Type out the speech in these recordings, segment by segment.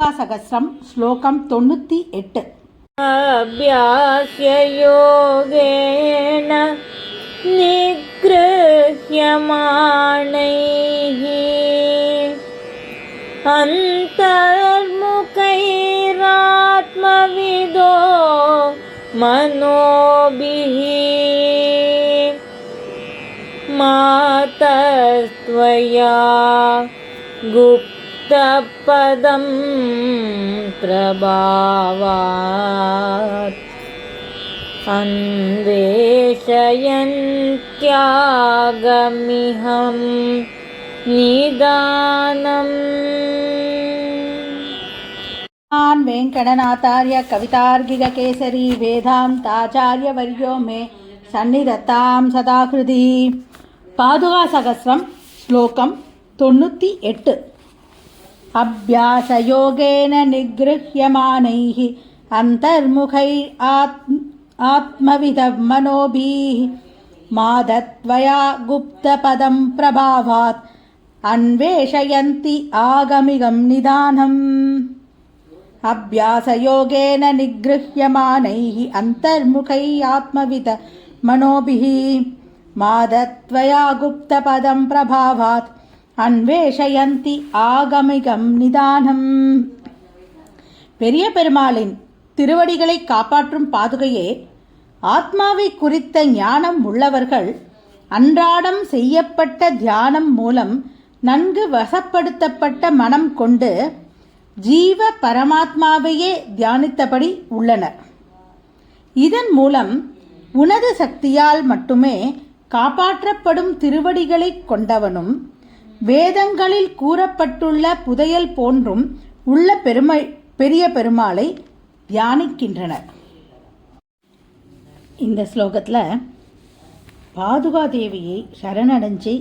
சகஸ்ரம் ஸ்லோகம் 98. அபியாஸ்ய யோகேன நிக்ருஹ்யமானைஹி அந்தர்முகைராத்மவிதோ மனோபிஹி மாதஸ்த்வயா गुप्तपदं प्रभावात् अन्वेषयन्त्यागमिहं निदानम्. वेंकटनाथार्य कवितार्किक केसरी वेदांताचार्य वर्यो मे सन्निधत्तां सदा हृदि. पादुका सहस्रम श्लोकम 98. अभ्यासयोगेन निगृह्यमानैः अन्तर्मुखैः आत्मविदः मनोभिः मादत्वया गुप्तपदं प्रभावात् अन्वेषयन्ति आगमिगं निदानम्. अभ्यासयोगेन निगृह्यमानैः अन्तर्मुखैः आत्मविदः मनोभिः मादत्वया गुप्तपदं प्रभावात् அன்வேஷயந்தி ஆகமிகம் நிதானம். பெரிய பெருமாளின் திருவடிகளை காப்பாற்றும் பாதுகையே, ஆத்மாவை குறித்த ஞானம் உள்ளவர்கள் அன்றாடம் செய்யப்பட்ட தியானம் மூலம் நன்கு வசப்படுத்தப்பட்ட மனம் கொண்டு ஜீவ பரமாத்மாவையே தியானித்தபடி உள்ளனர். இதன் மூலம் உனது சக்தியால் மட்டுமே காப்பாற்றப்படும் திருவடிகளை கொண்டவனும் வேதங்களில் கூறப்பட்டுள்ள புதையல் போன்றும் உள்ள பெரிய பெருமாளை தியானிக்கின்றனர். இந்த ஸ்லோகத்தில் பாதுகா தேவியை சரணடைஞ்சி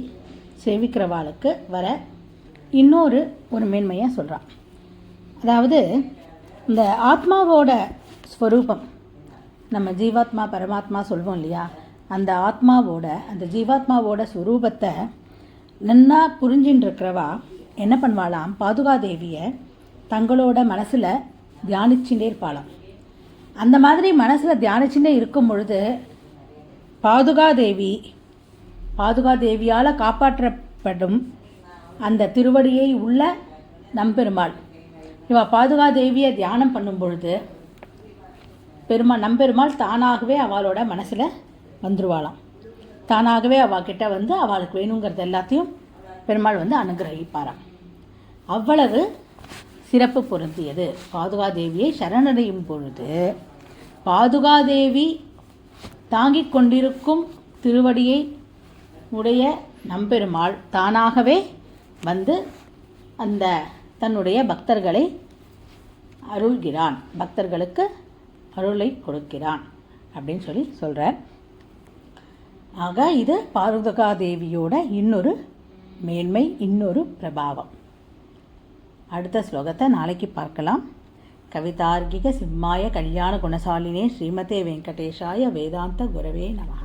சேவிக்கிறவாளுக்கு வர இன்னொரு மேன்மையை சொல்கிறான். அதாவது இந்த ஆத்மாவோட ஸ்வரூபம், நம்ம ஜீவாத்மா பரமாத்மா சொல்வோம் இல்லையா, அந்த ஜீவாத்மாவோட ஸ்வரூபத்தை நன்னா புரிஞ்சின்னு இருக்கிறவா என்ன பண்ணுவாளாம், பாதுகா தேவியை தங்களோட மனசில் தியானிச்சுட்டே இருப்பாளாம். அந்த மாதிரி மனசில் தியானிச்சுட்டே இருக்கும் பொழுது பாதுகா தேவியால் காப்பாற்றப்படும் அந்த திருவடியை உள்ள நம்பெருமாள், இவள் பாதுகா தேவியை தியானம் பண்ணும் பொழுது நம்பெருமாள் தானாகவே அவளோட மனசில் வந்துருவாளாம். தானாகவே அவகிட்ட வந்து அவளுக்கு வேணுங்கிறது எல்லாத்தையும் பெருமாள் வந்து அனுகிரகிப்பாராம். அவ்வளவு சிறப்பு பொருந்தியது. பாதுகா தேவியை சரணடையும் பொழுது பாதுகா தேவி தாங்கிக் கொண்டிருக்கும் திருவடியை உடைய நம்பெருமாள் தானாகவே வந்து அந்த தன்னுடைய பக்தர்களை அருள்கிறான், பக்தர்களுக்கு அருளை கொடுக்கிறான் அப்படின்னு சொல்கிறார். ஆக இது பாதுகா தேவியோட இன்னொரு மேன்மை, இன்னொரு பிரபாவம். அடுத்த ஸ்லோகத்தை நாளைக்கு பார்க்கலாம். கவிதார்க்கிக சிம்மாய கல்யாண குணசாலினே ஸ்ரீமதே வெங்கடேஷாய வேதாந்த குரவே நமः.